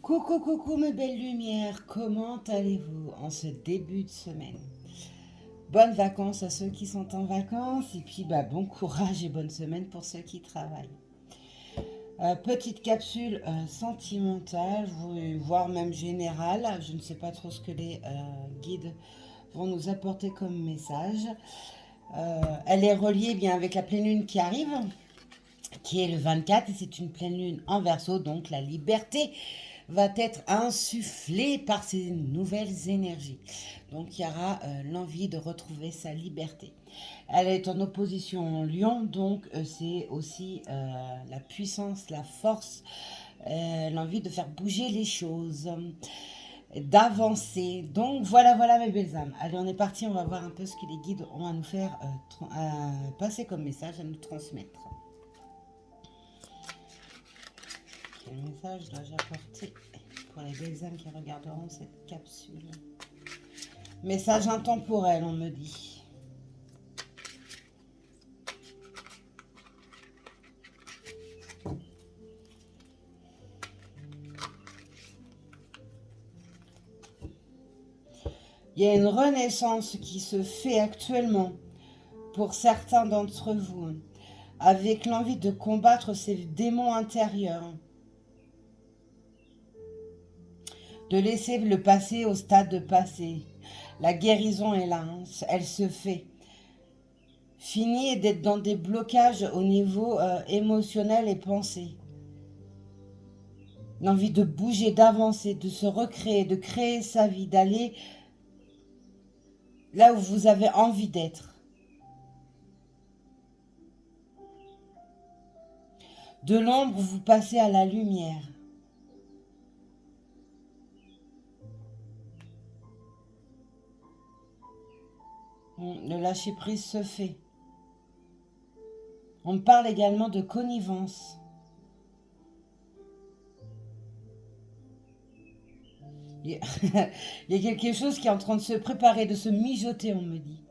Coucou, coucou mes belles lumières, comment allez-vous en ce début de semaine? Bonnes vacances à ceux qui sont en vacances et puis bon courage et bonne semaine pour ceux qui travaillent. Petite capsule sentimentale, voire même générale, je ne sais pas trop ce que les guides vont nous apporter comme message. Elle est reliée bien avec la pleine lune qui arrive, qui est le 24 et c'est une pleine lune en Verseau, donc la liberté va être insufflée par ces nouvelles énergies. Donc il y aura l'envie de retrouver sa liberté. Elle est en opposition en Lion, donc c'est aussi la puissance, la force, l'envie de faire bouger les choses, d'avancer. Donc voilà, voilà mes belles âmes. Allez, on est parti, on va voir un peu ce que les guides ont à nous faire passer comme message, à nous transmettre. Quel message dois-je apporter pour les belles âmes qui regarderont cette capsule? Message intemporel, on me dit. Il y a une renaissance qui se fait actuellement pour certains d'entre vous, avec l'envie de combattre ces démons intérieurs, de laisser le passé au stade de passé. La guérison est là, hein, elle se fait. Fini d'être dans des blocages au niveau émotionnel et pensée. L'envie de bouger, d'avancer, de se recréer, de créer sa vie, d'aller là où vous avez envie d'être. De l'ombre, vous passez à la lumière. Le lâcher-prise se fait. On parle également de connivence. Il y a quelque chose qui est en train de se préparer, de se mijoter, on me dit.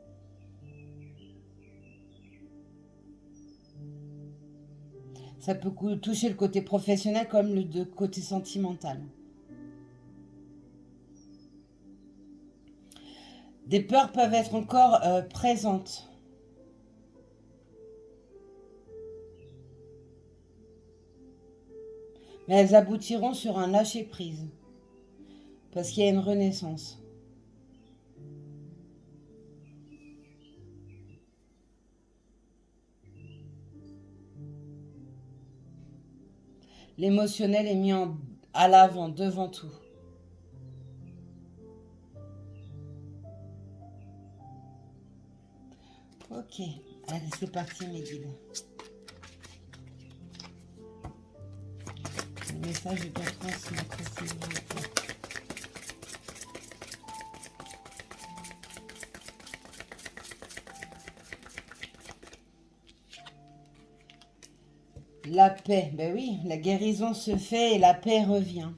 Ça peut toucher le côté professionnel comme le côté sentimental. Des peurs peuvent être encore présentes. Mais elles aboutiront sur un lâcher-prise. Parce qu'il y a une renaissance. L'émotionnel est mis à l'avant, devant tout. Ok, allez, c'est parti mes guides. Le message de transmettre, s'il vous plaît. La paix, ben oui, la guérison se fait et la paix revient.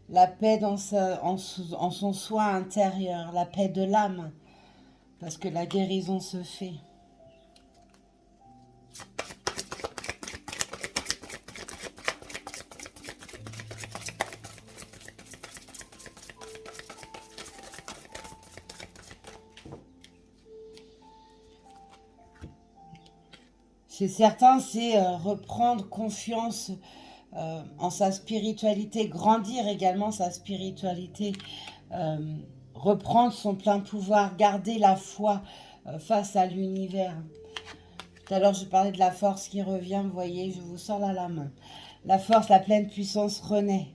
La paix dans en son soi intérieur, la paix de l'âme, parce que la guérison se fait. Chez certains, c'est reprendre confiance en sa spiritualité, grandir également sa spiritualité, reprendre son plein pouvoir, garder la foi face à l'univers. Tout à l'heure, je parlais de la force qui revient, vous voyez, je vous sors là la main. La force, la pleine puissance renaît.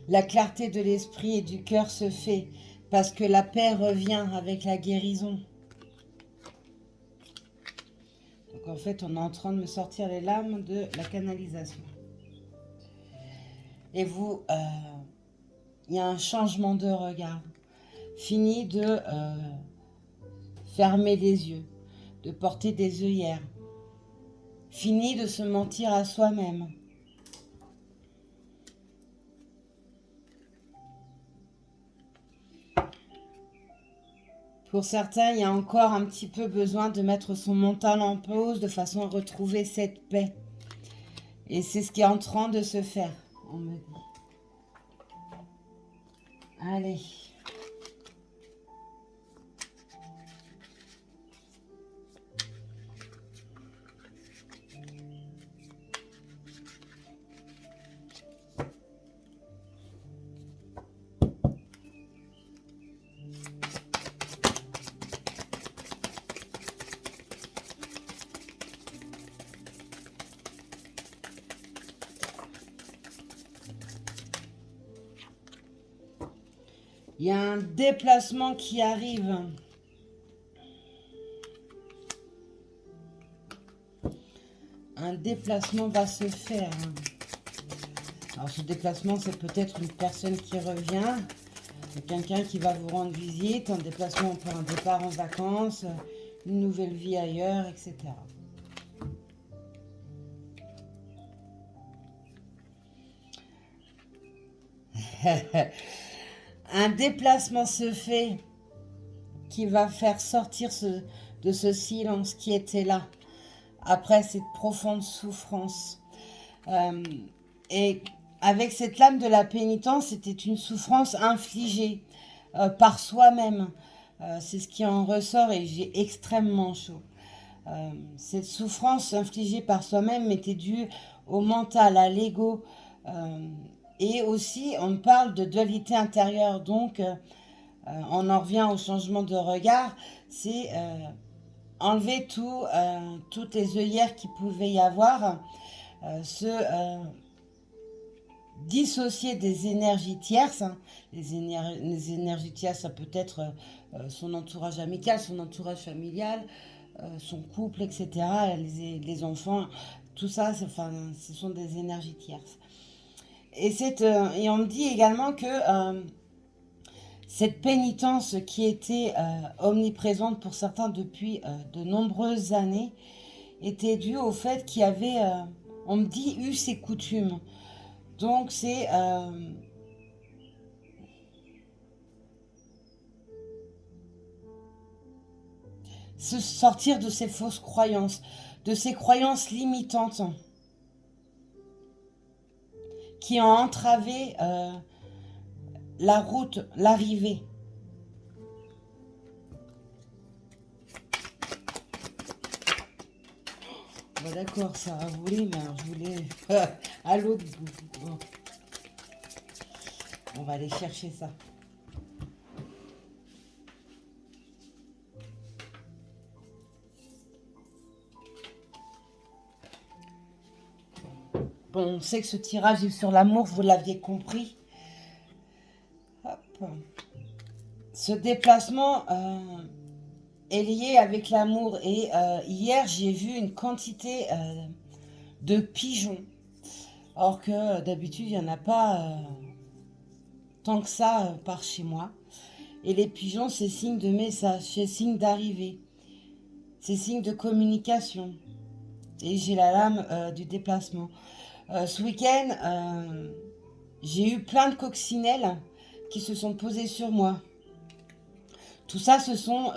La clarté de l'esprit et du cœur se fait parce que la paix revient avec la guérison. Donc en fait, on est en train de me sortir les lames de la canalisation. Et vous, il y a un changement de regard. Fini de fermer les yeux, de porter des œillères. Fini de se mentir à soi-même. Pour certains, il y a encore un petit peu besoin de mettre son mental en pause de façon à retrouver cette paix. Et c'est ce qui est en train de se faire, on me dit. Allez. Il y a un déplacement qui arrive. Un déplacement va se faire. Alors ce déplacement, c'est peut-être une personne qui revient, quelqu'un qui va vous rendre visite, un déplacement pour un départ en vacances, une nouvelle vie ailleurs, etc. Un déplacement se fait qui va faire sortir de ce silence qui était là, après cette profonde souffrance. Et avec cette lame de la pénitence, c'était une souffrance infligée par soi-même. C'est ce qui en ressort et j'ai extrêmement chaud. Cette souffrance infligée par soi-même était due au mental, à l'ego. Et aussi, on parle de dualité intérieure. Donc, on en revient au changement de regard. C'est enlever toutes les œillères qu'il pouvait y avoir. Se dissocier des énergies tierces. Hein. Les énergies tierces, ça peut être son entourage amical, son entourage familial, son couple, etc. Les enfants, tout ça, ce sont des énergies tierces. Et on me dit également que cette pénitence qui était omniprésente pour certains depuis de nombreuses années était due au fait qu'il y avait, on me dit, eu ses coutumes. Donc c'est se sortir de ces fausses croyances, de ces croyances limitantes qui ont entravé la route, l'arrivée. Bon, d'accord, ça a voulu, mais alors, je voulais à l'autre bout. Bon. On va aller chercher ça. Bon, on sait que ce tirage est sur l'amour, vous l'aviez compris. Hop. Ce déplacement est lié avec l'amour. Et hier, j'ai vu une quantité de pigeons. Or que d'habitude, il n'y en a pas tant que ça par chez moi. Et les pigeons, c'est signe de message, c'est signe d'arrivée. C'est signe de communication. Et j'ai la lame du déplacement. Ce week-end, j'ai eu plein de coccinelles qui se sont posées sur moi. Tout ça, ce sont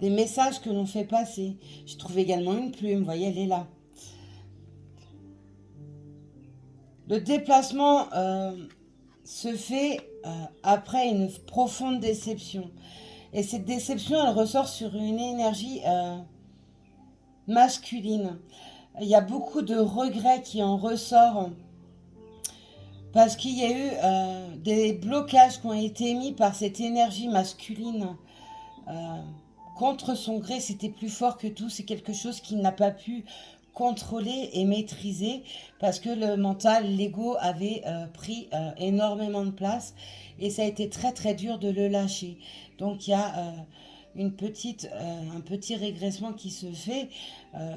des messages que l'on fait passer. J'ai trouvé également une plume, vous voyez, elle est là. Le déplacement se fait après une profonde déception. Et cette déception, elle ressort sur une énergie masculine. Il y a beaucoup de regrets qui en ressortent parce qu'il y a eu des blocages qui ont été mis par cette énergie masculine contre son gré. C'était plus fort que tout. C'est quelque chose qu'il n'a pas pu contrôler et maîtriser parce que le mental, l'ego avait pris énormément de place et ça a été très très dur de le lâcher. Donc il y a un petit régressement qui se fait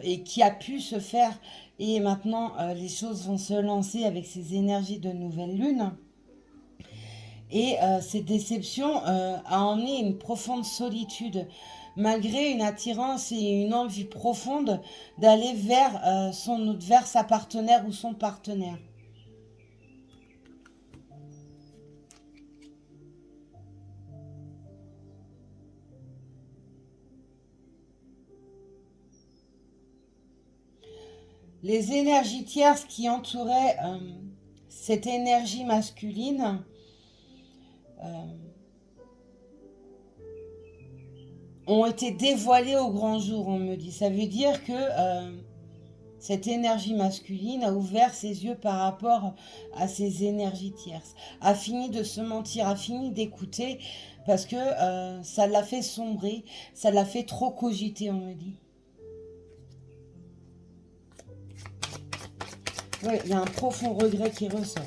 et qui a pu se faire et maintenant les choses vont se lancer avec ces énergies de nouvelle lune. Et cette déception a emmené une profonde solitude, malgré une attirance et une envie profonde d'aller vers sa partenaire ou son partenaire. Les énergies tierces qui entouraient cette énergie masculine ont été dévoilées au grand jour, on me dit. Ça veut dire que cette énergie masculine a ouvert ses yeux par rapport à ces énergies tierces, a fini de se mentir, a fini d'écouter, parce que ça l'a fait sombrer, ça l'a fait trop cogiter, on me dit. Oui, il y a un profond regret qui ressort.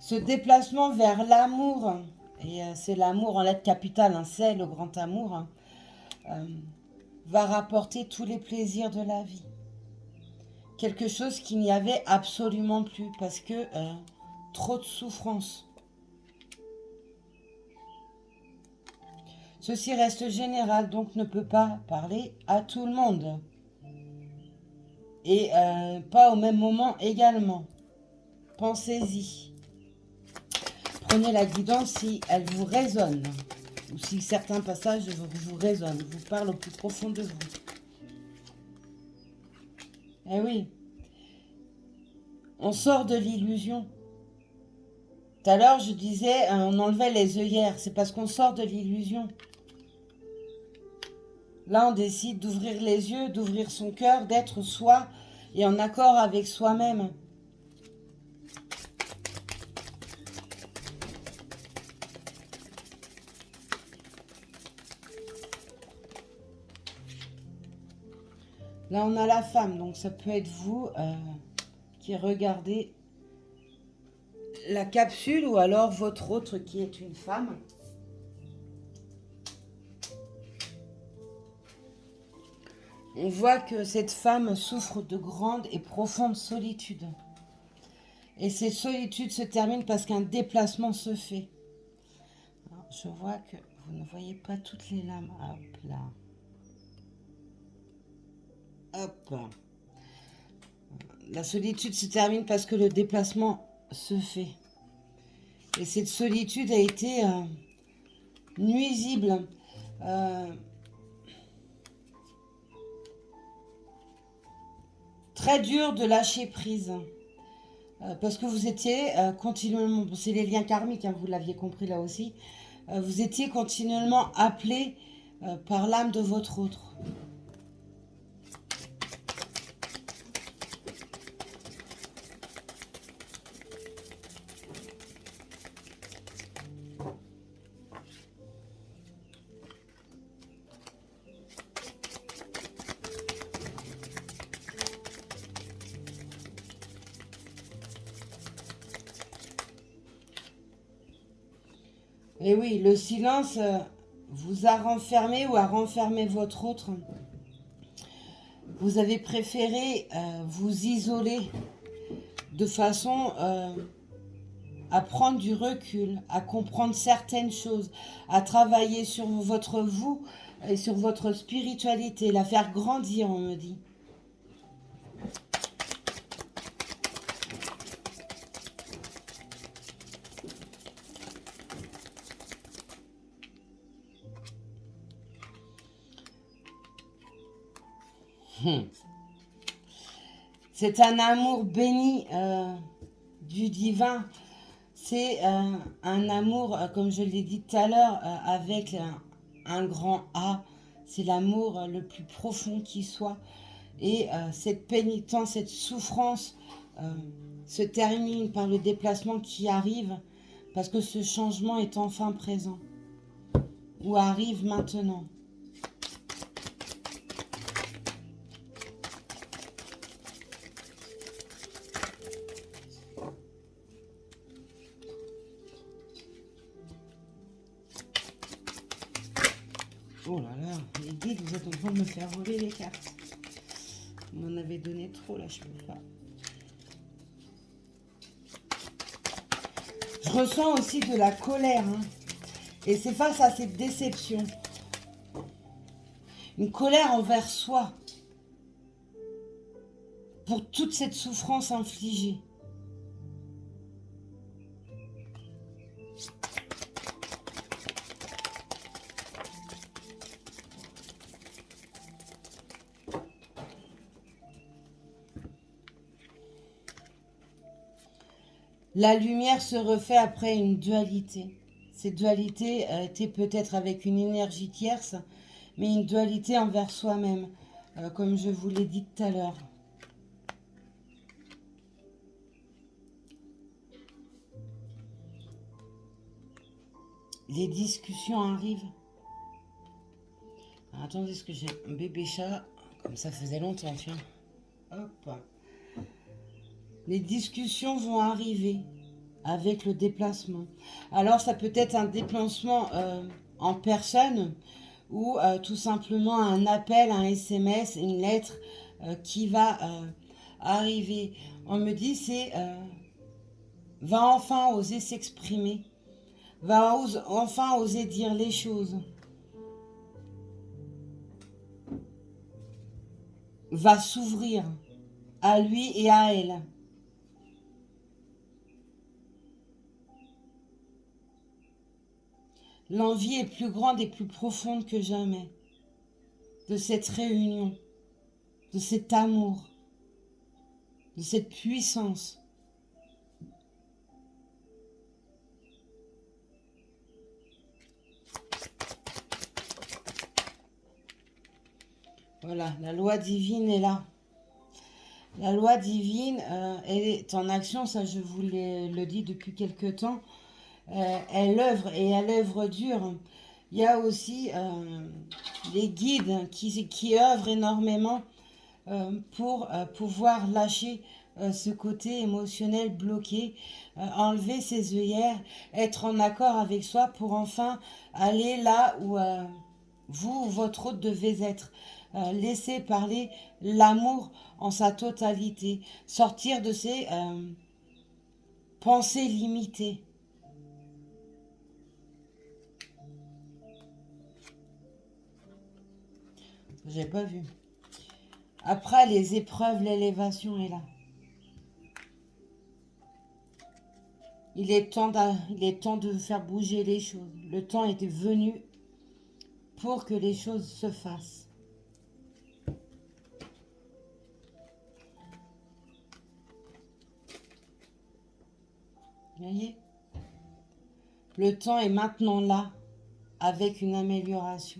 Ce déplacement vers l'amour, et c'est l'amour en lettres capitales, hein, c'est le grand amour, hein, va rapporter tous les plaisirs de la vie. Quelque chose qu'il n'y avait absolument plus, parce que trop de souffrance. Ceci reste général, donc ne peut pas parler à tout le monde. Et pas au même moment également. Pensez-y. Prenez la guidance si elle vous résonne. Ou si certains passages vous résonnent, vous parlent au plus profond de vous. Eh oui. On sort de l'illusion. Tout à l'heure, je disais, on enlevait les œillères. C'est parce qu'on sort de l'illusion. Là, on décide d'ouvrir les yeux, d'ouvrir son cœur, d'être soi et en accord avec soi-même. Là, on a la femme, donc ça peut être vous qui regardez la capsule ou alors votre autre qui est une femme. On voit que cette femme souffre de grande et profonde solitude. Et cette solitude se termine parce qu'un déplacement se fait. Alors, je vois que vous ne voyez pas toutes les lames. Hop là. Hop. La solitude se termine parce que le déplacement se fait. Et cette solitude a été nuisible. Très dur de lâcher prise. Parce que vous étiez continuellement, c'est les liens karmiques, hein, vous l'aviez compris là aussi, vous étiez continuellement appelé par l'âme de votre autre. Et oui, le silence vous a renfermé ou a renfermé votre autre. Vous avez préféré vous isoler de façon à prendre du recul, à comprendre certaines choses, à travailler sur votre vous et sur votre spiritualité, la faire grandir, on me dit. C'est un amour béni du divin. C'est un amour, comme je l'ai dit tout à l'heure, avec un grand A. C'est l'amour le plus profond qui soit. Et cette pénitence, cette souffrance se termine par le déplacement qui arrive, parce que ce changement est enfin présent, ou arrive maintenant. Oh là là, les guides, vous êtes en train de me faire voler les cartes. Vous m'en avez donné trop, là, je peux pas. Je ressens aussi de la colère. Hein. Et c'est face à cette déception. Une colère envers soi. Pour toute cette souffrance infligée. La lumière se refait après une dualité. Cette dualité était peut-être avec une énergie tierce, mais une dualité envers soi-même, comme je vous l'ai dit tout à l'heure. Les discussions arrivent. Alors, attendez, est-ce que j'ai un bébé chat? Comme ça faisait longtemps, tiens. Hop. Les discussions vont arriver avec le déplacement. Alors, ça peut être un déplacement en personne ou tout simplement un appel, un SMS, une lettre qui va arriver. On me dit, c'est va enfin oser s'exprimer, enfin oser dire les choses, va s'ouvrir à lui et à elle. L'envie est plus grande et plus profonde que jamais de cette réunion, de cet amour, de cette puissance. Voilà, la loi divine est là. La loi divine, elle est en action, ça je vous le dis depuis quelque temps. Elle œuvre et elle œuvre dur. Il y a aussi les guides qui œuvrent énormément pour pouvoir lâcher ce côté émotionnel bloqué, enlever ses œillères, être en accord avec soi pour enfin aller là où vous ou votre hôte devez être. Laisser parler l'amour en sa totalité, sortir de ces pensées limitées. J'ai pas vu. Après les épreuves, l'élévation est là. Il est temps de faire bouger les choses. Le temps était venu pour que les choses se fassent. Vous voyez? Le temps est maintenant là, avec une amélioration.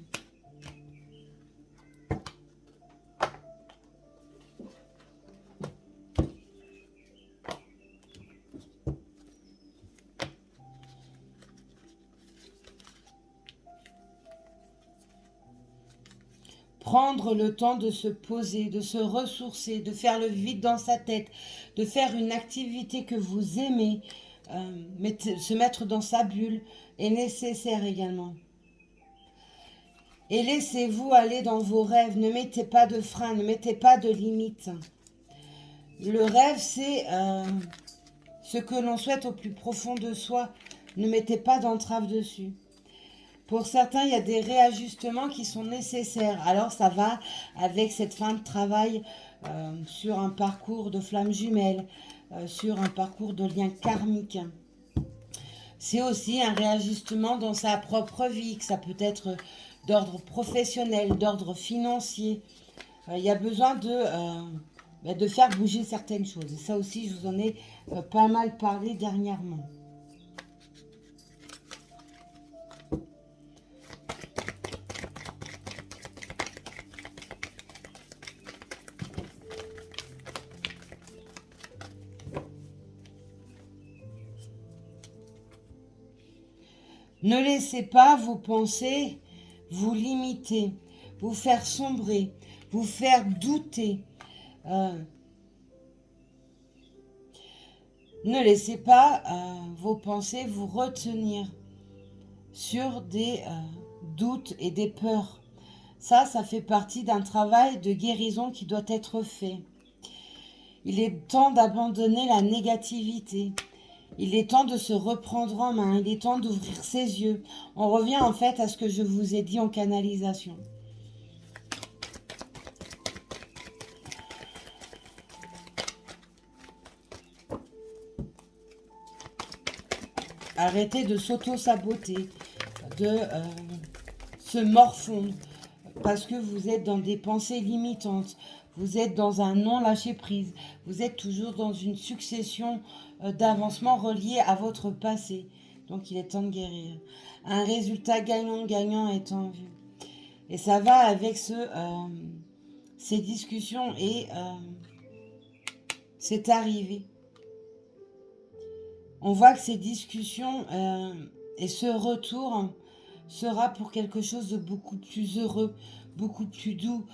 Prendre le temps de se poser, de se ressourcer, de faire le vide dans sa tête, de faire une activité que vous aimez, se mettre dans sa bulle est nécessaire également. Et laissez-vous aller dans vos rêves, ne mettez pas de frein, ne mettez pas de limites. Le rêve, c'est ce que l'on souhaite au plus profond de soi. Ne mettez pas d'entrave dessus. Pour certains, il y a des réajustements qui sont nécessaires. Alors, ça va avec cette fin de travail sur un parcours de flammes jumelles, sur un parcours de liens karmiques. C'est aussi un réajustement dans sa propre vie, que ça peut être d'ordre professionnel, d'ordre financier. Il y a besoin de faire bouger certaines choses. Et ça aussi, je vous en ai pas mal parlé dernièrement. Ne laissez pas vos pensées vous limiter, vous faire sombrer, vous faire douter. Ne laissez pas vos pensées vous retenir sur des doutes et des peurs. Ça fait partie d'un travail de guérison qui doit être fait. Il est temps d'abandonner la négativité. Il est temps de se reprendre en main. Il est temps d'ouvrir ses yeux. On revient en fait à ce que je vous ai dit en canalisation. Arrêtez de s'auto-saboter, de se morfondre. parce que vous êtes dans des pensées limitantes, vous êtes dans un non-lâcher-prise, vous êtes toujours dans une succession d'avancements reliés à votre passé. Donc il est temps de guérir. Un résultat gagnant-gagnant est en vue. Et ça va avec ces discussions et c'est arrivé. On voit que ces discussions et ce retour sera pour quelque chose de beaucoup plus heureux, beaucoup plus doux.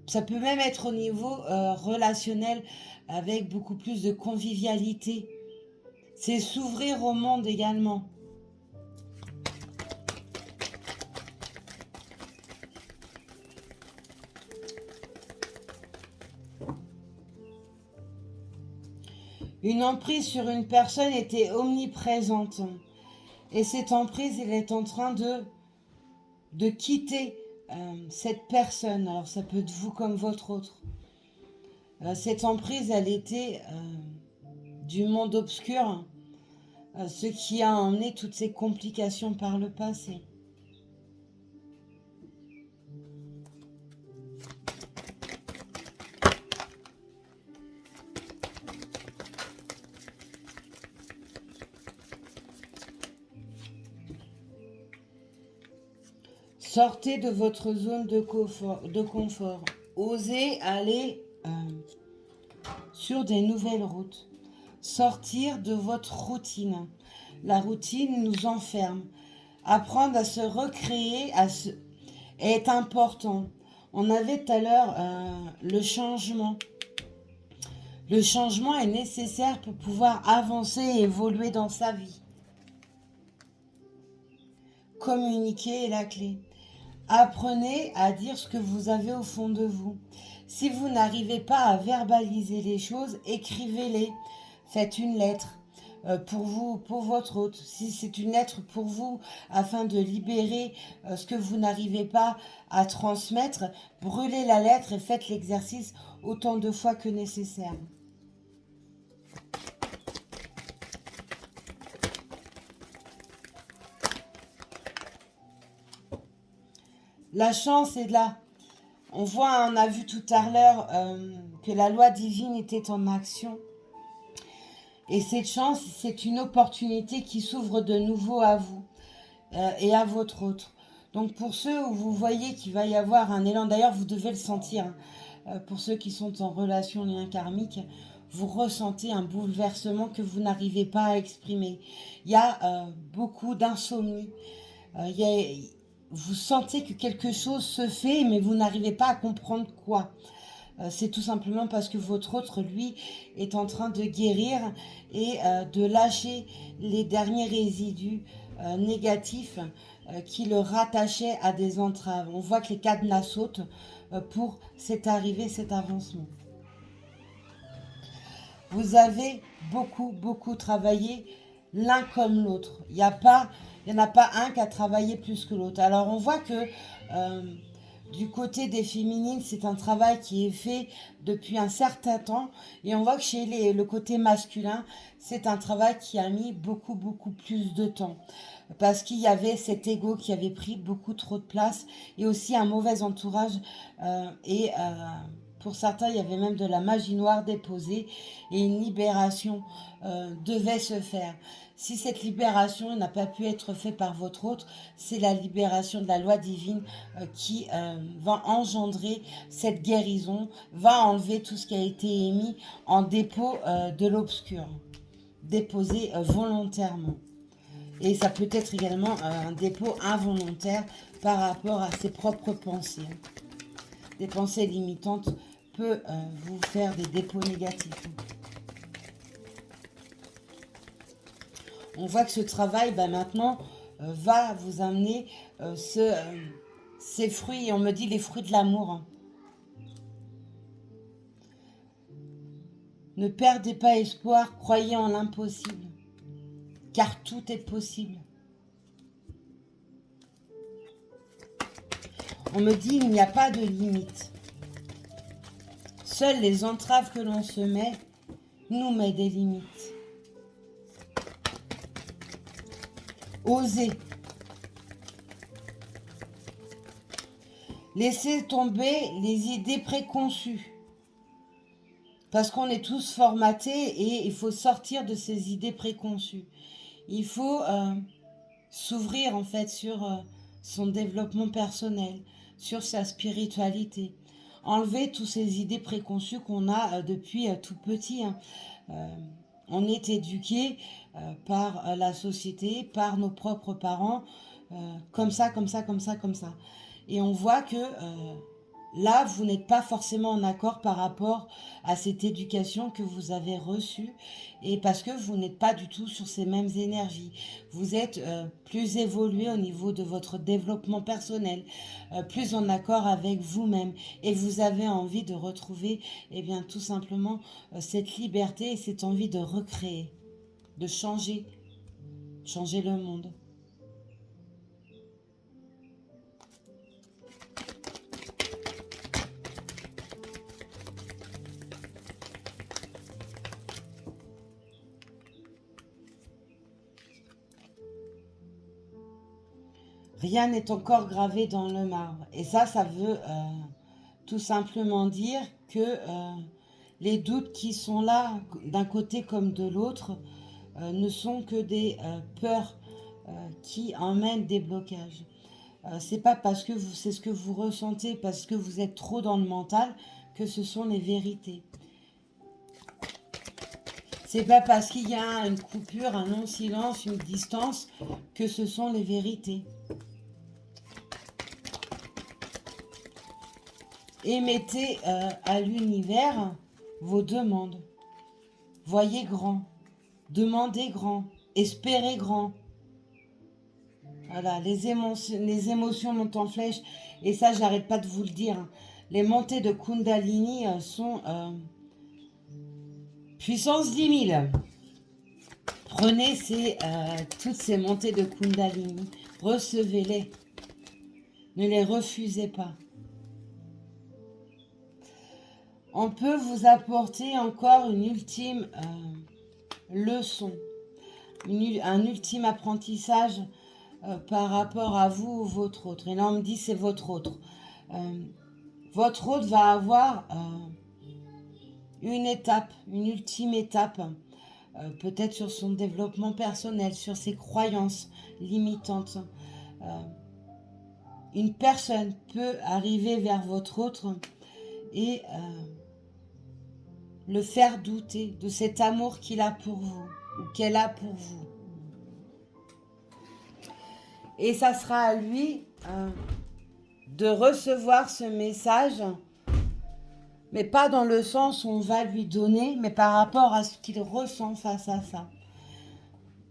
Ça peut même être au niveau relationnel avec beaucoup plus de convivialité. C'est s'ouvrir au monde également. Une emprise sur une personne était omniprésente. Et cette emprise, elle est en train de quitter cette personne. Alors ça peut être vous comme votre autre. Cette emprise, elle était du monde obscur, ce qui a emmené toutes ces complications par le passé. Sortez de votre zone de confort. Osez aller sur des nouvelles routes. Sortir de votre routine. La routine nous enferme. Apprendre à se recréer est important. On avait tout à l'heure le changement. Le changement est nécessaire pour pouvoir avancer et évoluer dans sa vie. Communiquer est la clé. Apprenez à dire ce que vous avez au fond de vous. Si vous n'arrivez pas à verbaliser les choses, écrivez-les. Faites une lettre pour vous, pour votre hôte. Si c'est une lettre pour vous, afin de libérer ce que vous n'arrivez pas à transmettre, brûlez la lettre et faites l'exercice autant de fois que nécessaire. La chance est là. On a vu tout à l'heure que la loi divine était en action. Et cette chance, c'est une opportunité qui s'ouvre de nouveau à vous et à votre autre. Donc pour ceux où vous voyez qu'il va y avoir un élan, d'ailleurs vous devez le sentir, pour ceux qui sont en relation lien karmique, vous ressentez un bouleversement que vous n'arrivez pas à exprimer. Il y a beaucoup d'insomnie. Vous sentez que quelque chose se fait, mais vous n'arrivez pas à comprendre quoi. C'est tout simplement parce que votre autre, lui, est en train de guérir et de lâcher les derniers résidus négatifs qui le rattachaient à des entraves. On voit que les cadenas sautent pour cette arrivée, cet avancement. Vous avez beaucoup travaillé l'un comme l'autre. Il n'y en a pas un qui a travaillé plus que l'autre. Alors on voit que du côté des féminines, c'est un travail qui est fait depuis un certain temps. Et on voit que chez le côté masculin, c'est un travail qui a mis beaucoup plus de temps. Parce qu'il y avait cet ego qui avait pris beaucoup trop de place. Et aussi un mauvais entourage. Pour certains, il y avait même de la magie noire déposée. Et une libération devait se faire. Si cette libération n'a pas pu être faite par votre autre, c'est la libération de la loi divine qui va engendrer cette guérison, va enlever tout ce qui a été émis en dépôt de l'obscur, déposé volontairement. Et ça peut être également un dépôt involontaire par rapport à ses propres pensées. Des pensées limitantes peuvent vous faire des dépôts négatifs. On voit que ce travail, maintenant, va vous amener ces fruits. On me dit les fruits de l'amour. Ne perdez pas espoir, croyez en l'impossible. Car tout est possible. On me dit il n'y a pas de limite. Seules les entraves que l'on se met nous mettent des limites. Osez. Laissez tomber les idées préconçues. Parce qu'on est tous formatés et il faut sortir de ces idées préconçues. Il faut s'ouvrir en fait sur son développement personnel, sur sa spiritualité. Enlever toutes ces idées préconçues qu'on a depuis tout petit. Hein. On est éduqué par la société, par nos propres parents, comme ça, comme ça, comme ça, comme ça. Et on voit que là, vous n'êtes pas forcément en accord par rapport à cette éducation que vous avez reçue et parce que vous n'êtes pas du tout sur ces mêmes énergies. Vous êtes plus évolué au niveau de votre développement personnel, plus en accord avec vous-même et vous avez envie de retrouver eh bien, tout simplement cette liberté et cette envie de recréer, de changer le monde. Rien n'est encore gravé dans le marbre. Et ça veut tout simplement dire que les doutes qui sont là, d'un côté comme de l'autre, ne sont que des peurs qui emmènent des blocages. C'est pas parce que c'est ce que vous ressentez, parce que vous êtes trop dans le mental, que ce sont les vérités. C'est pas parce qu'il y a une coupure, un non-silence, une distance, que ce sont les vérités. Émettez à l'univers vos demandes. Voyez grand, demandez grand, espérez grand. Voilà, les émotions montent en flèche. Et ça, j'arrête pas de vous le dire. Hein. Les montées de Kundalini sont puissance 10 000. Prenez toutes ces montées de Kundalini. Recevez-les. Ne les refusez pas. On peut vous apporter encore une ultime leçon, un ultime apprentissage par rapport à vous ou votre autre. Et là, on me dit c'est votre autre. Votre autre va avoir une étape, une ultime étape, peut-être sur son développement personnel, sur ses croyances limitantes. Une personne peut arriver vers votre autre et le faire douter de cet amour qu'il a pour vous ou qu'elle a pour vous. Et ça sera à lui de recevoir ce message, mais pas dans le sens où on va lui donner, mais par rapport à ce qu'il ressent face à ça.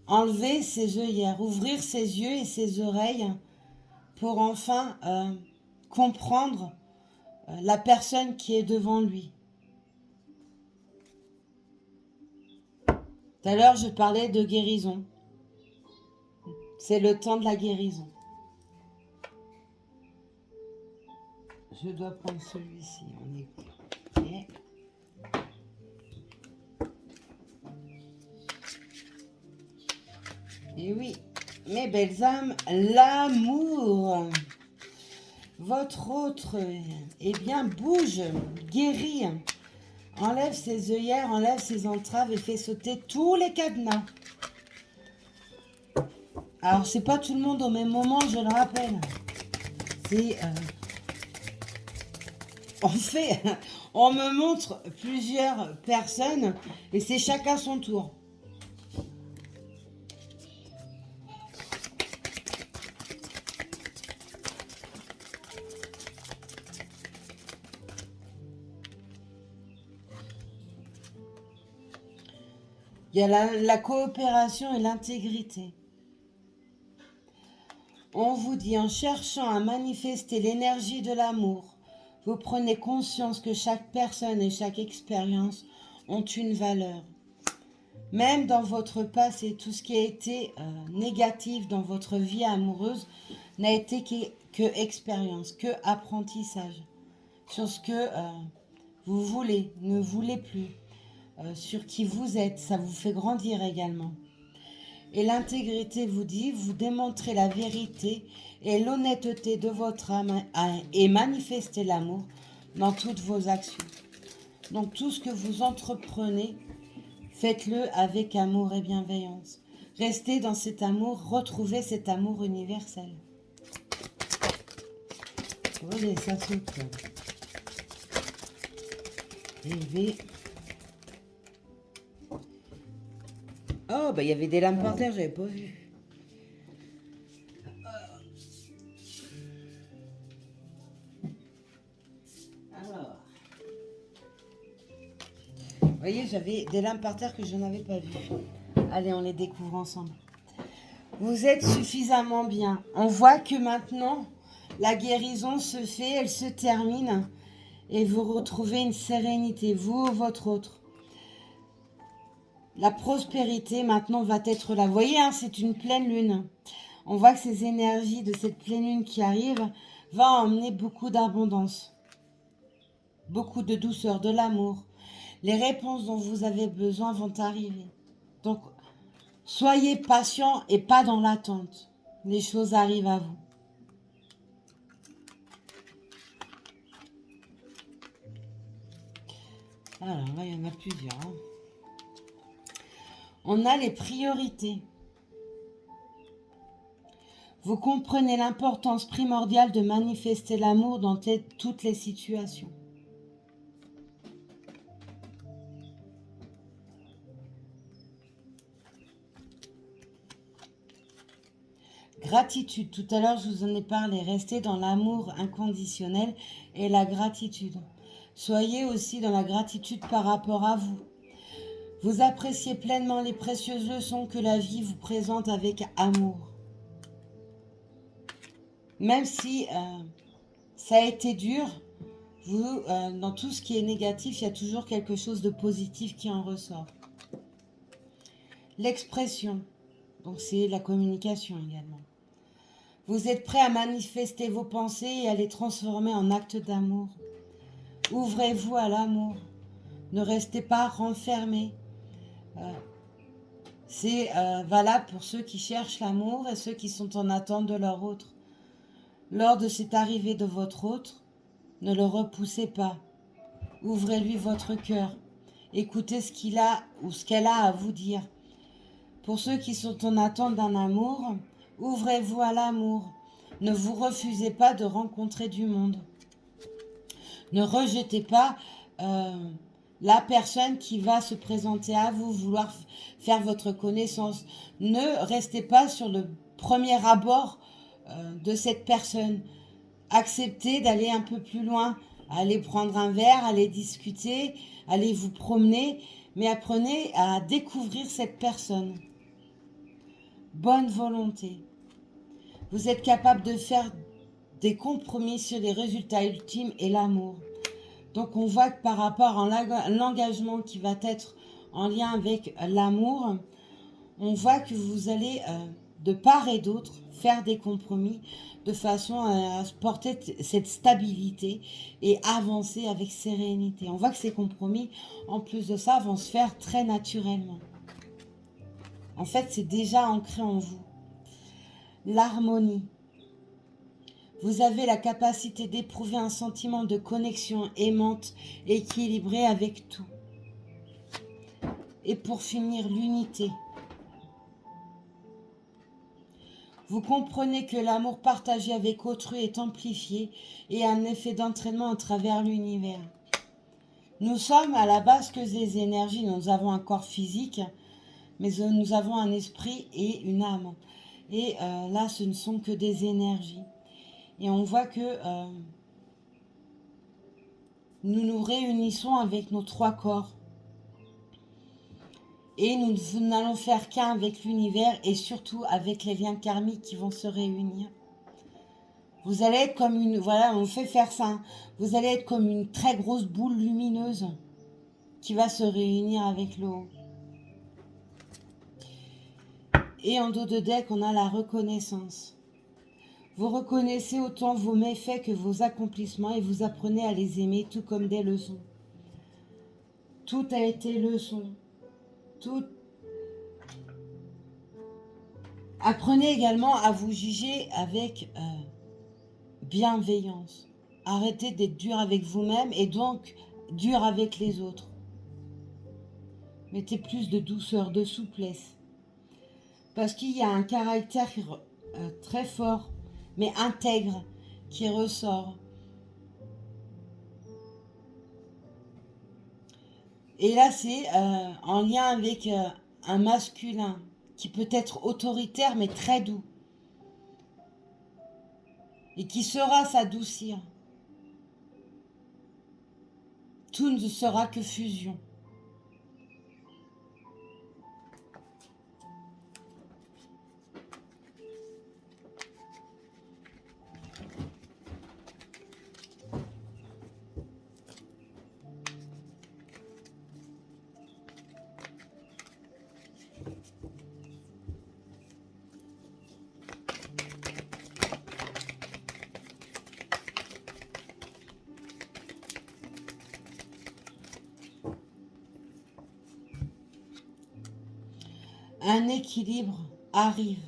Enlever ses œillères, ouvrir ses yeux et ses oreilles pour enfin comprendre la personne qui est devant lui. Tout à l'heure, je parlais de guérison. C'est le temps de la guérison. Je dois prendre celui-ci. On est okay. Et oui, mes belles âmes, l'amour. Votre autre, eh bien, bouge, guérit. Enlève ses œillères, enlève ses entraves et fait sauter tous les cadenas. Alors, c'est pas tout le monde au même moment, je le rappelle. C'est... on me montre plusieurs personnes et c'est chacun son tour. Il y a la coopération et l'intégrité. On vous dit, en cherchant à manifester l'énergie de l'amour, vous prenez conscience que chaque personne et chaque expérience ont une valeur. Même dans votre passé, tout ce qui a été négatif dans votre vie amoureuse n'a été que expérience, que apprentissage. Sur ce que vous voulez, ne voulez plus. Sur qui vous êtes, ça vous fait grandir également. et l'intégrité vous dit, vous démontrez la vérité et l'honnêteté de votre âme et manifestez l'amour dans toutes vos actions. Donc tout ce que vous entreprenez, faites-le avec amour et bienveillance. Restez dans cet amour, retrouvez cet amour universel. Allez, ça saute. Élevé. Oh, bah il y avait des lampes par terre, j'avais pas vu. Alors. Vous voyez, j'avais des lampes par terre que je n'avais pas vues. Allez, on les découvre ensemble. Vous êtes suffisamment bien. On voit que maintenant, la guérison se fait, elle se termine. Et vous retrouvez une sérénité, vous ou votre autre. La prospérité maintenant va être là. Vous voyez, hein, c'est une pleine lune. On voit que ces énergies de cette pleine lune qui arrive vont emmener beaucoup d'abondance. Beaucoup de douceur, de l'amour. Les réponses dont vous avez besoin vont arriver. Donc, soyez patient et pas dans l'attente. Les choses arrivent à vous. Alors là, il y en a plusieurs. Hein. On a les priorités. Vous comprenez l'importance primordiale de manifester l'amour dans toutes les situations. Gratitude. Tout à l'heure, je vous en ai parlé. Restez dans l'amour inconditionnel et la gratitude. Soyez aussi dans la gratitude par rapport à vous. Vous appréciez pleinement les précieuses leçons que la vie vous présente avec amour. Même si ça a été dur, vous, dans tout ce qui est négatif, il y a toujours quelque chose de positif qui en ressort. L'expression, donc c'est la communication également. Vous êtes prêt à manifester vos pensées et à les transformer en actes d'amour. Ouvrez-vous à l'amour. Ne restez pas renfermés. C'est valable pour ceux qui cherchent l'amour et ceux qui sont en attente de leur autre. Lors de cette arrivée de votre autre, ne le repoussez pas. Ouvrez-lui votre cœur. Écoutez ce qu'il a ou ce qu'elle a à vous dire. Pour ceux qui sont en attente d'un amour, ouvrez-vous à l'amour. Ne vous refusez pas de rencontrer du monde. Ne rejetez pas la personne qui va se présenter à vous, vouloir faire votre connaissance. Ne restez pas sur le premier abord de cette personne. Acceptez d'aller un peu plus loin, aller prendre un verre, aller discuter, aller vous promener, mais apprenez à découvrir cette personne. Bonne volonté. Vous êtes capable de faire des compromis sur les résultats ultimes et l'amour. Donc on voit que par rapport à l'engagement qui va être en lien avec l'amour, on voit que vous allez de part et d'autre faire des compromis de façon à porter cette stabilité et avancer avec sérénité. On voit que ces compromis, en plus de ça, vont se faire très naturellement. En fait, c'est déjà ancré en vous. L'harmonie. Vous avez la capacité d'éprouver un sentiment de connexion aimante, équilibrée avec tout. Et pour finir, l'unité. Vous comprenez que l'amour partagé avec autrui est amplifié et a un effet d'entraînement à travers l'univers. Nous sommes à la base que des énergies. Nous avons un corps physique, mais nous avons un esprit et une âme. Et là, ce ne sont que des énergies. Et on voit que nous nous réunissons avec nos trois corps. Et nous n'allons faire qu'un avec l'univers et surtout avec les liens karmiques qui vont se réunir. Vous allez être comme une... Voilà, on fait faire ça. Hein. Vous allez être comme une très grosse boule lumineuse qui va se réunir avec le haut. Et en dos de deck, on a la reconnaissance. Vous reconnaissez autant vos méfaits que vos accomplissements et vous apprenez à les aimer tout comme des leçons. Tout a été leçon. Tout Apprenez également à vous juger avec bienveillance. Arrêtez d'être dur avec vous-même et donc dur avec les autres. Mettez plus de douceur, de souplesse. Parce qu'il y a un caractère très fort, mais intègre, qui ressort. Et là, c'est en lien avec un masculin qui peut être autoritaire, mais très doux. Et qui saura s'adoucir. Tout ne sera que fusion. Un équilibre arrive.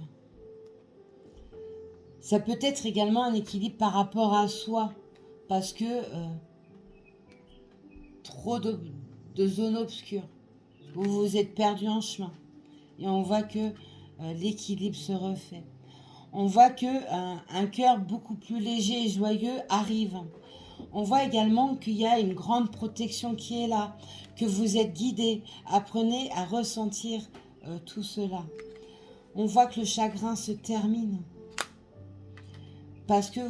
Ça peut être également un équilibre par rapport à soi, parce que trop de zones obscures, où vous vous êtes perdu en chemin. Et on voit que l'équilibre se refait. On voit que un cœur beaucoup plus léger et joyeux arrive. On voit également qu'il y a une grande protection qui est là, que vous êtes guidé. Apprenez à ressentir tout cela. On voit que le chagrin se termine. Parce que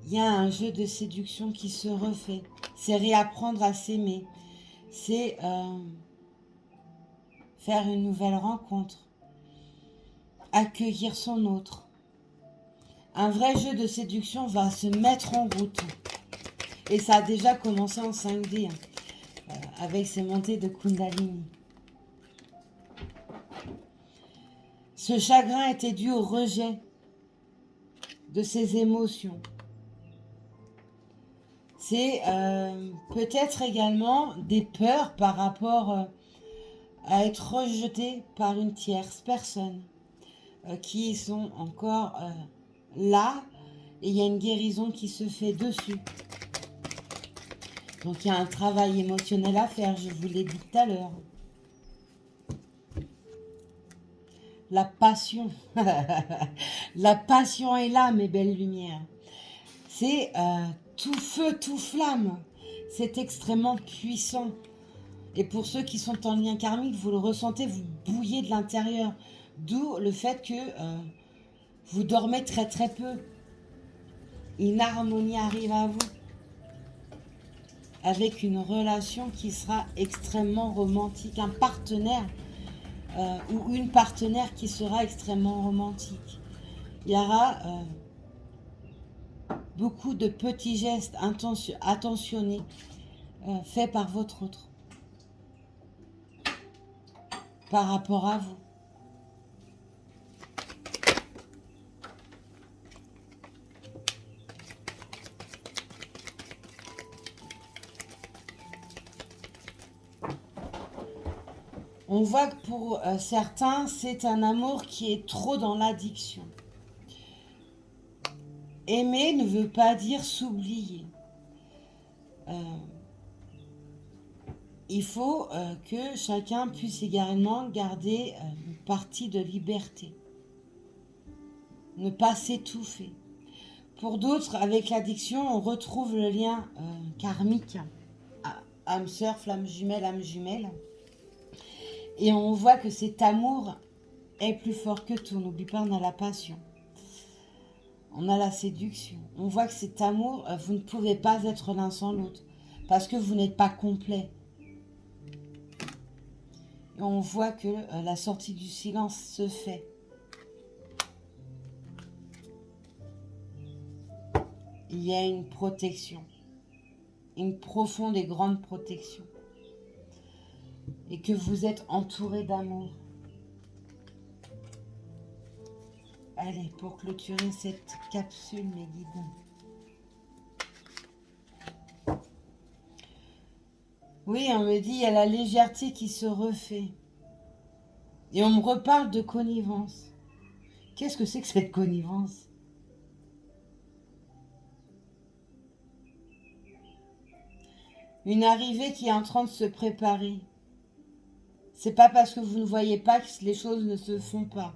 y a un jeu de séduction qui se refait. C'est réapprendre à s'aimer. C'est faire une nouvelle rencontre. Accueillir son autre. Un vrai jeu de séduction va se mettre en route. Et ça a déjà commencé en 5D, avec ces montées de Kundalini. Ce chagrin était dû au rejet de ses émotions. C'est peut-être également des peurs par rapport à être rejeté par une tierce personne qui sont encore là et il y a une guérison qui se fait dessus. Donc il y a un travail émotionnel à faire, je vous l'ai dit tout à l'heure. La passion. La passion est là, mes belles lumières. C'est tout feu, tout flamme. C'est extrêmement puissant. Et pour ceux qui sont en lien karmique, vous le ressentez, vous bouillez de l'intérieur. D'où le fait que vous dormez très très peu. Une harmonie arrive à vous. Avec une relation qui sera extrêmement romantique. Un partenaire ou une partenaire qui sera extrêmement romantique. Il y aura beaucoup de petits gestes attentionnés faits par votre autre. Par rapport à vous. On voit que pour certains, c'est un amour qui est trop dans l'addiction. Aimer ne veut pas dire s'oublier. Il faut que chacun puisse également garder une partie de liberté. Ne pas s'étouffer. Pour d'autres, avec l'addiction, on retrouve le lien karmique. Âme sœur, flamme jumelle, âme jumelle. Et on voit que cet amour est plus fort que tout. N'oublie pas, on a la passion. On a la séduction. On voit que cet amour, vous ne pouvez pas être l'un sans l'autre. Parce que vous n'êtes pas complet. Et on voit que la sortie du silence se fait. Il y a une protection. Une profonde et grande protection. Et que vous êtes entouré d'amour. Allez, pour clôturer cette capsule, mes guides. Oui, on me dit, il y a la légèreté qui se refait. Et on me reparle de connivence. Qu'est-ce que c'est que cette connivence? Une arrivée qui est en train de se préparer. C'est pas parce que vous ne voyez pas que les choses ne se font pas.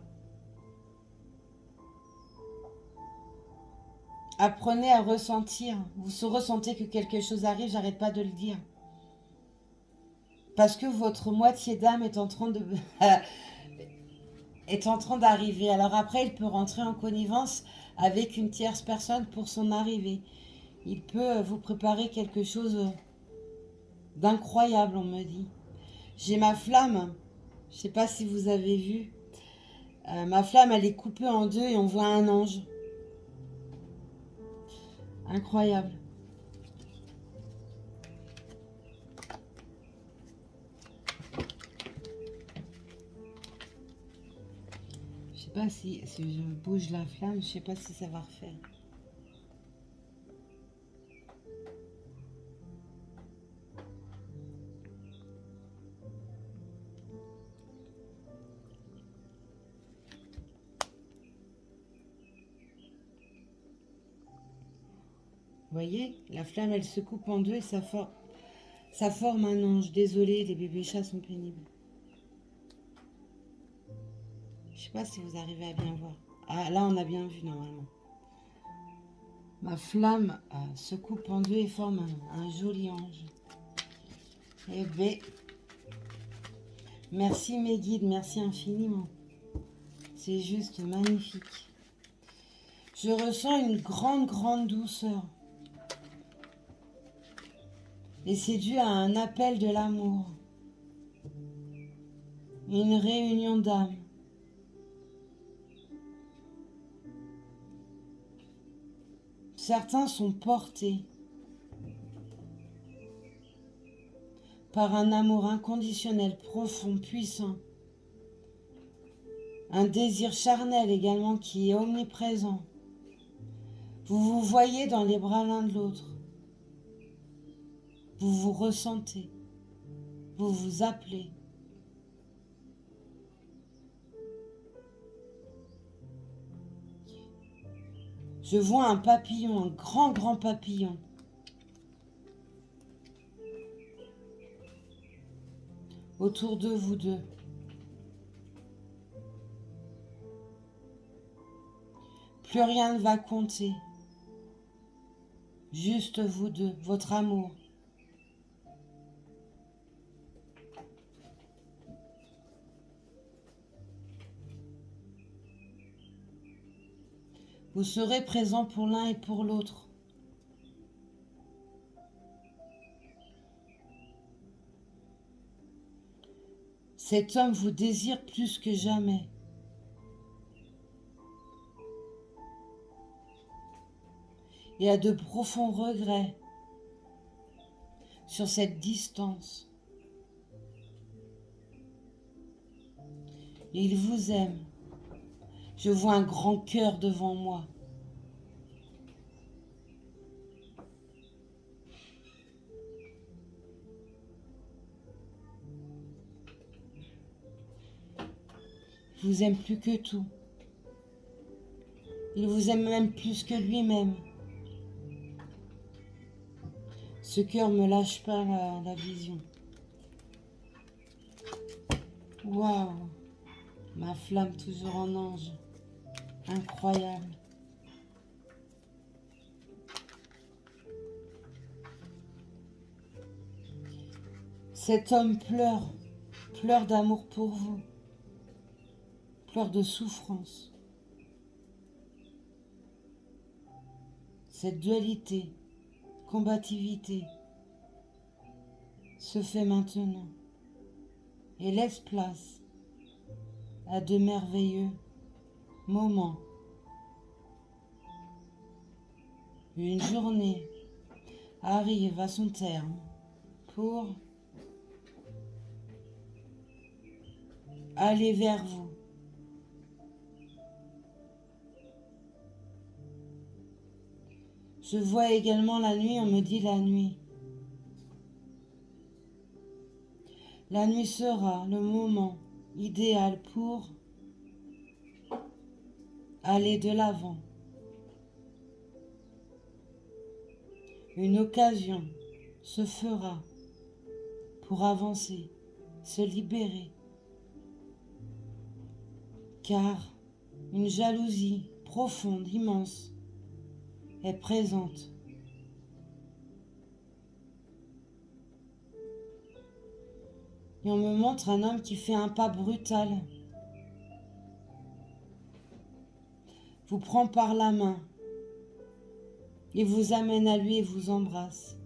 Apprenez à ressentir. Vous ressentez que quelque chose arrive, j'arrête pas de le dire. Parce que votre moitié d'âme est en train de est en train d'arriver. Alors après, il peut rentrer en connivence avec une tierce personne pour son arrivée. Il peut vous préparer quelque chose d'incroyable, on me dit. J'ai ma flamme. Je ne sais pas si vous avez vu. Ma flamme, elle est coupée en deux et on voit un ange. Incroyable. Je sais pas si je bouge la flamme, je sais pas si ça va refaire. Vous voyez, la flamme, elle se coupe en deux et ça forme un ange. Désolée, les bébés chats sont pénibles. Je sais pas si vous arrivez à bien voir. Ah, là, on a bien vu normalement. Ma flamme se coupe en deux et forme un joli ange. Eh bien, merci mes guides, merci infiniment. C'est juste magnifique. Je ressens une grande, grande douceur. Et c'est dû à un appel de l'amour. Une réunion d'âmes. Certains sont portés par un amour inconditionnel, profond, puissant. Un désir charnel également qui est omniprésent. Vous vous voyez dans les bras l'un de l'autre. Vous vous ressentez. Vous vous appelez. Je vois un papillon, un grand, grand papillon. Autour de vous deux. Plus rien ne va compter. Juste vous deux, votre amour. Vous serez présents pour l'un et pour l'autre. Cet homme vous désire plus que jamais. Et a de profonds regrets sur cette distance. Et il vous aime. Je vois un grand cœur devant moi. Il vous aime plus que tout. Il vous aime même plus que lui-même. Ce cœur me lâche pas la vision. Waouh! Ma flamme toujours en ange. Incroyable. Cet homme pleure d'amour pour vous, pleure de souffrance. Cette dualité, combativité se fait maintenant et laisse place à de merveilleux moments. Une journée arrive à son terme pour aller vers vous. Je vois également la nuit, on me dit la nuit. La nuit sera le moment idéal pour aller de l'avant. Une occasion se fera pour avancer, se libérer, car une jalousie profonde, immense, est présente. Et on me montre un homme qui fait un pas brutal, vous prend par la main et vous amène à lui et vous embrasse.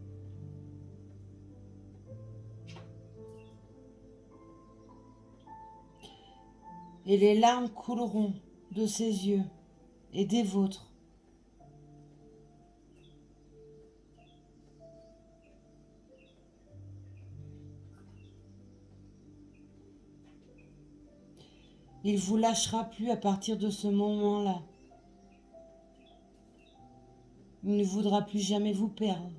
Et les larmes couleront de ses yeux et des vôtres. Il ne vous lâchera plus à partir de ce moment-là. Il ne voudra plus jamais vous perdre.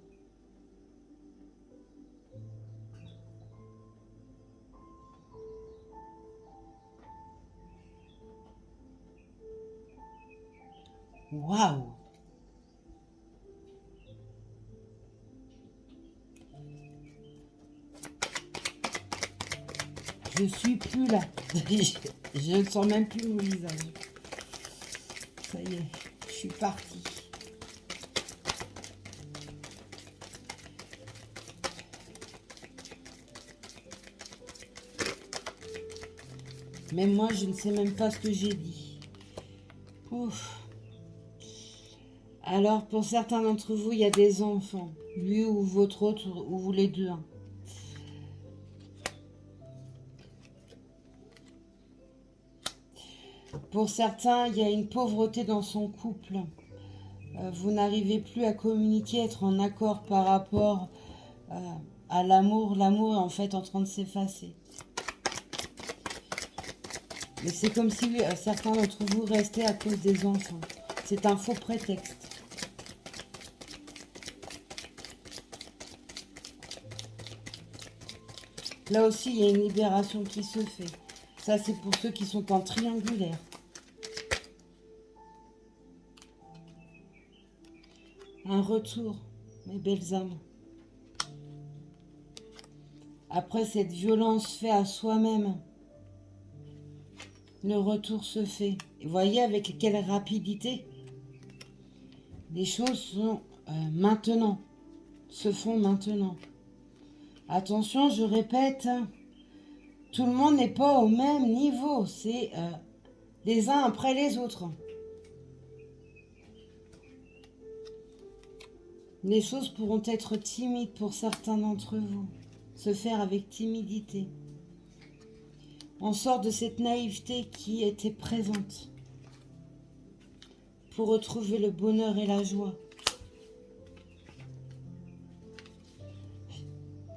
Waouh! Je suis plus là. Je ne sens même plus mon visage. Ça y est, je suis partie. Même moi, je ne sais même pas ce que j'ai dit. Ouf. Alors, pour certains d'entre vous, il y a des enfants. Lui ou votre autre, ou vous les deux. Pour certains, il y a une pauvreté dans son couple. Vous n'arrivez plus à communiquer, être en accord par rapport à l'amour. L'amour est en fait en train de s'effacer. Mais c'est comme si certains d'entre vous restaient à cause des enfants. C'est un faux prétexte. Là aussi, il y a une libération qui se fait. Ça, c'est pour ceux qui sont en triangulaire. Un retour, mes belles âmes. Après cette violence faite à soi-même, le retour se fait. Vous voyez avec quelle rapidité les choses sont maintenant, se font maintenant. Attention, je répète, tout le monde n'est pas au même niveau. C'est les uns après les autres. Les choses pourront être timides pour certains d'entre vous. Se faire avec timidité. On sort de cette naïveté qui était présente pour retrouver le bonheur et la joie.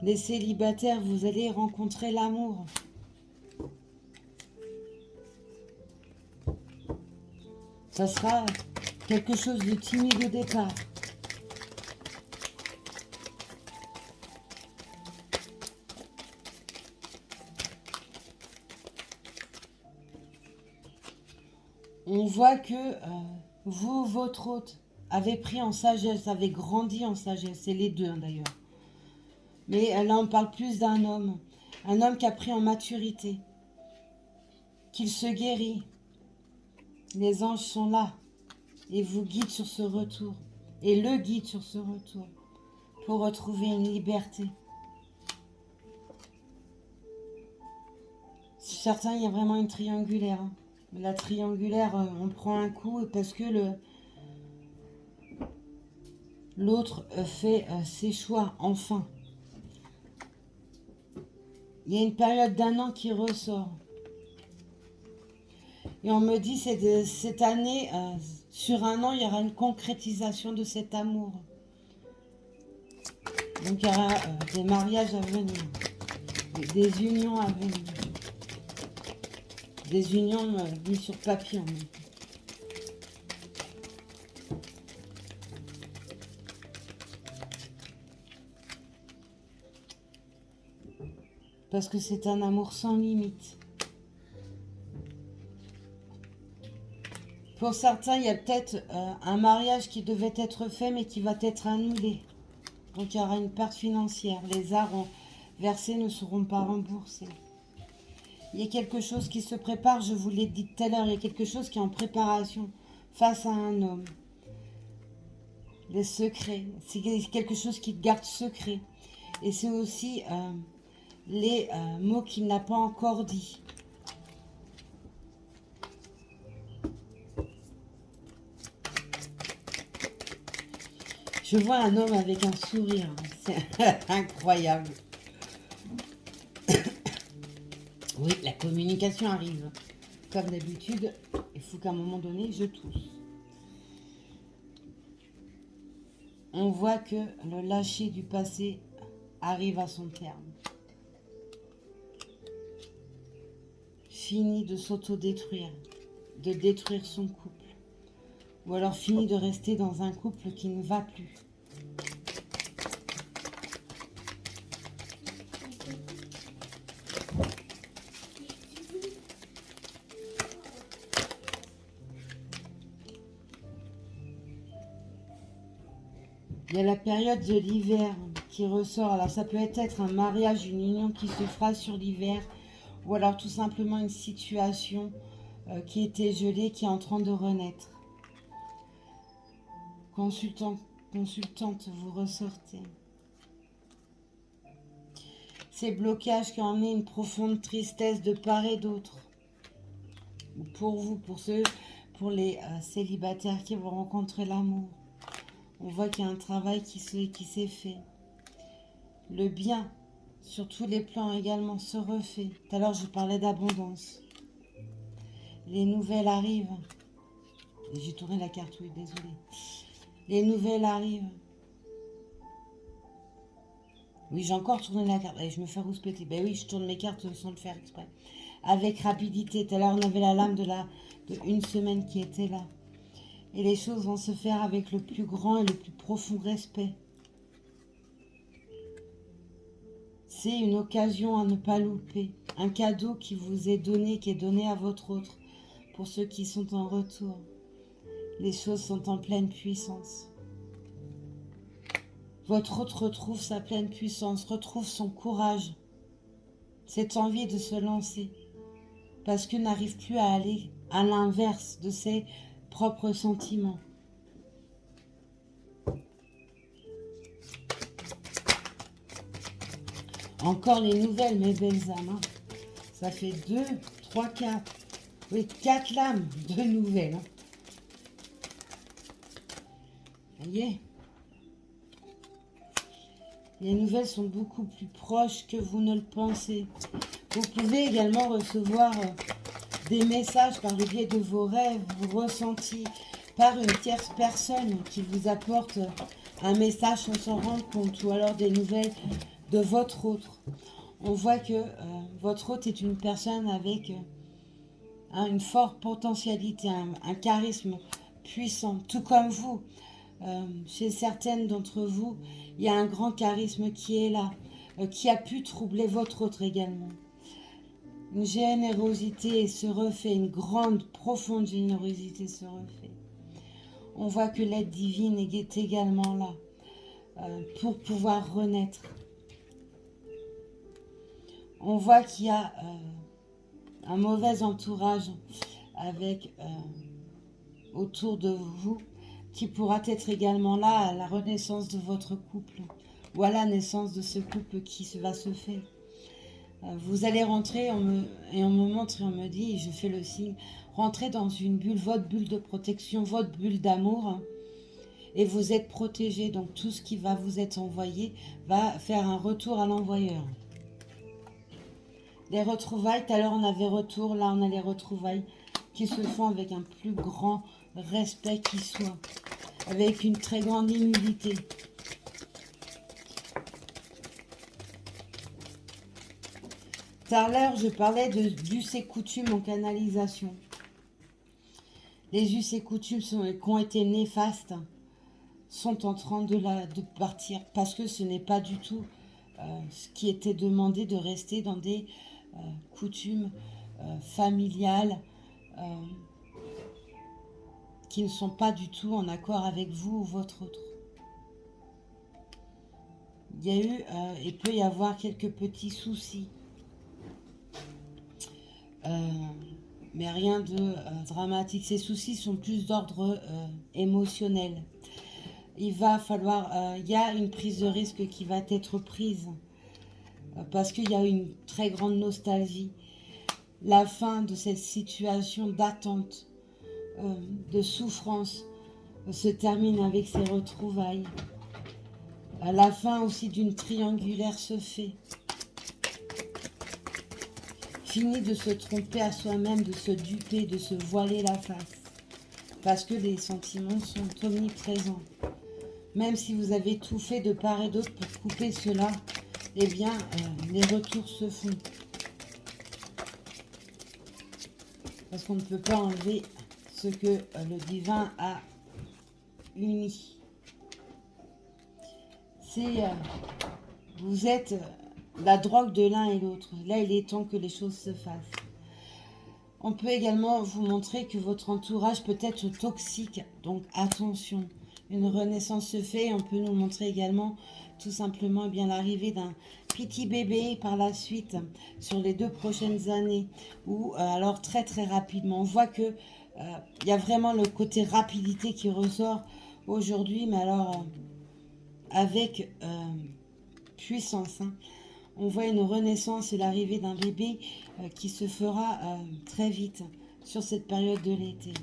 Les célibataires, vous allez rencontrer l'amour. Ça sera quelque chose de timide au départ. On voit que vous, votre hôte, avez pris en sagesse, avez grandi en sagesse. C'est les deux d'ailleurs. Mais là, on parle plus d'un homme. Un homme qui a pris en maturité. Qu'il se guérit. Les anges sont là. Et vous guident sur ce retour. Et le guide sur ce retour. Pour retrouver une liberté. Certains, il y a vraiment une triangulaire. La triangulaire, on prend un coup parce que l'autre fait ses choix, enfin. Il y a une période d'un an qui ressort. Et on me dit, cette année, sur un an, il y aura une concrétisation de cet amour. Donc il y aura des mariages à venir, des unions à venir. Des unions mises sur papier en même temps. Parce que c'est un amour sans limite. Pour certains, il y a peut-être un mariage qui devait être fait mais qui va être annulé. Donc il y aura une perte financière. Les arts versés ne seront pas remboursés. Il y a quelque chose qui se prépare, je vous l'ai dit tout à l'heure, il y a quelque chose qui est en préparation face à un homme. Les secrets, c'est quelque chose qui garde secret. Et c'est aussi les mots qu'il n'a pas encore dit. Je vois un homme avec un sourire, c'est incroyable. Oui, la communication arrive. Comme d'habitude, il faut qu'à un moment donné, je tousse. On voit que le lâcher du passé arrive à son terme. Fini de s'autodétruire, de détruire son couple. Ou alors fini de rester dans un couple qui ne va plus. Il y a la période de l'hiver qui ressort. Alors ça peut être un mariage, une union qui se fera sur l'hiver, ou alors tout simplement une situation qui était gelée, qui est en train de renaître. Consultante, vous ressortez. Ces blocages qui ont emmené une profonde tristesse de part et d'autre. Pour vous, pour les célibataires qui vont rencontrer l'amour. On voit qu'il y a un travail qui s'est fait. Le bien, sur tous les plans également, se refait. Tout à l'heure, je parlais d'abondance. Les nouvelles arrivent. J'ai tourné la carte, oui, désolée. Les nouvelles arrivent. Oui, j'ai encore tourné la carte. Allez, je me fais rouspéter. Ben oui, je tourne mes cartes sans le faire exprès. Avec rapidité. Tout à l'heure, on avait la lame de une semaine qui était là. Et les choses vont se faire avec le plus grand et le plus profond respect. C'est une occasion à ne pas louper. Un cadeau qui vous est donné, qui est donné à votre autre. Pour ceux qui sont en retour. Les choses sont en pleine puissance. Votre autre retrouve sa pleine puissance, retrouve son courage. Cette envie de se lancer. Parce que n'arrive plus à aller à l'inverse de ses propres sentiments. Encore les nouvelles, mes belles âmes. Hein. Ça fait 2, 3, 4. Oui, 4 lames de nouvelles. Hein. Ça y est. Les nouvelles sont beaucoup plus proches que vous ne le pensez. Vous pouvez également recevoir des messages par le biais de vos rêves, vos ressentis, par une tierce personne qui vous apporte un message sans s'en rendre compte, ou alors des nouvelles de votre autre. On voit que votre autre est une personne avec une forte potentialité, un charisme puissant, tout comme vous. Chez certaines d'entre vous, il y a un grand charisme qui est là, qui a pu troubler votre autre également. Une générosité se refait, une grande, profonde générosité se refait. On voit que l'aide divine est également là pour pouvoir renaître. On voit qu'il y a un mauvais entourage avec autour de vous qui pourra être également là à la renaissance de votre couple ou à la naissance de ce couple qui va se faire. Vous allez rentrer on me montre et on me dit, et je fais le signe, rentrez dans une bulle, votre bulle de protection, votre bulle d'amour, et vous êtes protégé. Donc tout ce qui va vous être envoyé va faire un retour à l'envoyeur. Les retrouvailles, tout à l'heure on avait retour, là on a les retrouvailles qui se font avec un plus grand respect qui soit, avec une très grande humilité. Tout à l'heure, je parlais d'us et coutumes en canalisation. Les us et coutumes qui ont été néfastes sont en train de partir parce que ce n'est pas du tout ce qui était demandé, de rester dans des coutumes familiales qui ne sont pas du tout en accord avec vous ou votre autre. Il y a eu, il peut y avoir quelques petits soucis. Mais rien de dramatique. Ces soucis sont plus d'ordre émotionnel. Il va falloir, il y a une prise de risque qui va être prise parce qu'il y a une très grande nostalgie. La fin de cette situation d'attente, de souffrance, se termine avec ces retrouvailles. La fin aussi d'une triangulaire se fait. Fini de se tromper à soi-même, de se duper, de se voiler la face. Parce que les sentiments sont omniprésents. Même si vous avez tout fait de part et d'autre pour couper cela, eh bien, les retours se font. Parce qu'on ne peut pas enlever ce que le divin a uni. C'est, vous êtes la drogue de l'un et l'autre. Là, il est temps que les choses se fassent. On peut également vous montrer que votre entourage peut être toxique, donc attention. Une renaissance se fait. On peut nous montrer également tout simplement eh bien l'arrivée d'un petit bébé par la suite sur les 2 prochaines années. Ou alors très très rapidement. On voit que il y a vraiment le côté rapidité qui ressort aujourd'hui, mais alors avec puissance. Hein. On voit une renaissance et l'arrivée d'un bébé qui se fera très vite sur cette période de l'été.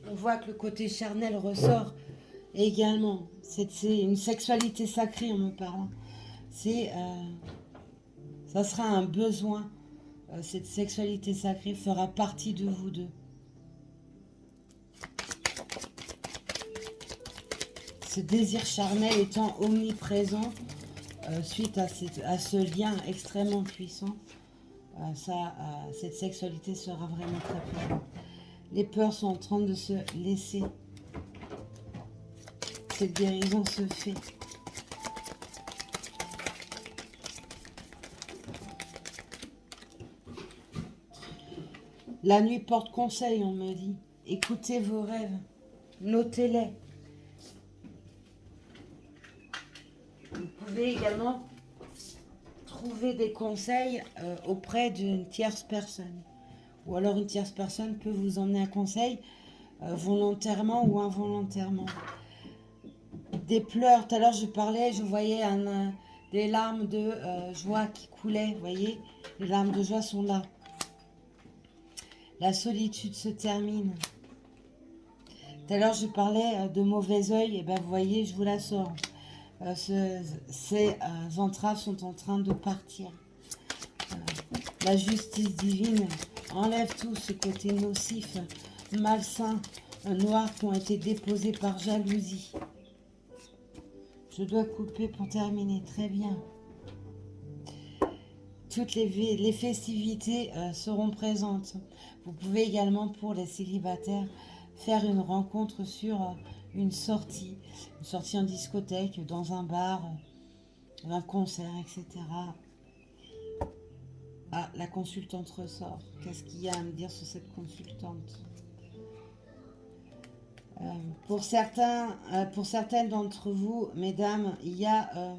On voit que le côté charnel ressort également. C'est une sexualité sacrée en me parlant. Ça sera un besoin. Cette sexualité sacrée fera partie de vous deux. Ce désir charnel étant omniprésent suite à ce lien extrêmement puissant, cette sexualité sera vraiment très présente. Les peurs sont en train de se laisser. Cette guérison se fait. La nuit porte conseil, on me dit. Écoutez vos rêves. Notez-les. Vous pouvez également trouver des conseils auprès d'une tierce personne. Ou alors une tierce personne peut vous emmener un conseil volontairement ou involontairement. Des pleurs, tout à l'heure je voyais des larmes de joie qui coulaient, vous voyez, les larmes de joie sont là. La solitude se termine. Tout à l'heure je parlais de mauvais œil, et bien vous voyez, je vous la sors. Ces entraves sont en train de partir. La justice divine enlève tout ce côté nocif, malsain, noir qui ont été déposés par jalousie. Je dois couper pour terminer. Très bien. Toutes les festivités seront présentes. Vous pouvez également, pour les célibataires, faire une rencontre sur une sortie en discothèque, dans un bar, un concert, etc. Ah, la consultante ressort. Qu'est-ce qu'il y a à me dire sur cette consultante? Pour certaines d'entre vous, mesdames, il y a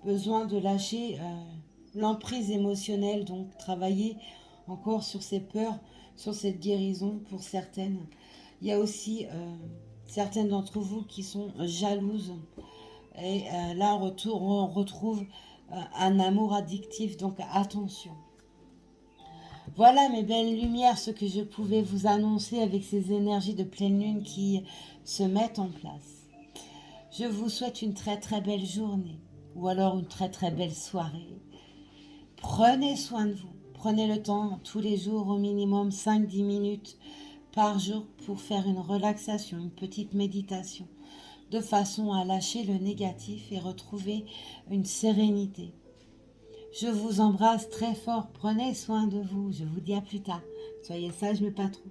besoin de lâcher l'emprise émotionnelle, donc travailler encore sur ces peurs, sur cette guérison pour certaines. Il y a aussi certaines d'entre vous qui sont jalouses. Et là, on retrouve un amour addictif, donc attention. Voilà mes belles lumières, ce que je pouvais vous annoncer avec ces énergies de pleine lune qui se mettent en place. Je vous souhaite une très très belle journée ou alors une très très belle soirée. Prenez soin de vous. Prenez le temps tous les jours au minimum 5-10 minutes par jour pour faire une relaxation, une petite méditation de façon à lâcher le négatif et retrouver une sérénité. Je vous embrasse très fort. Prenez soin de vous. Je vous dis à plus tard. Soyez sages mais pas trop.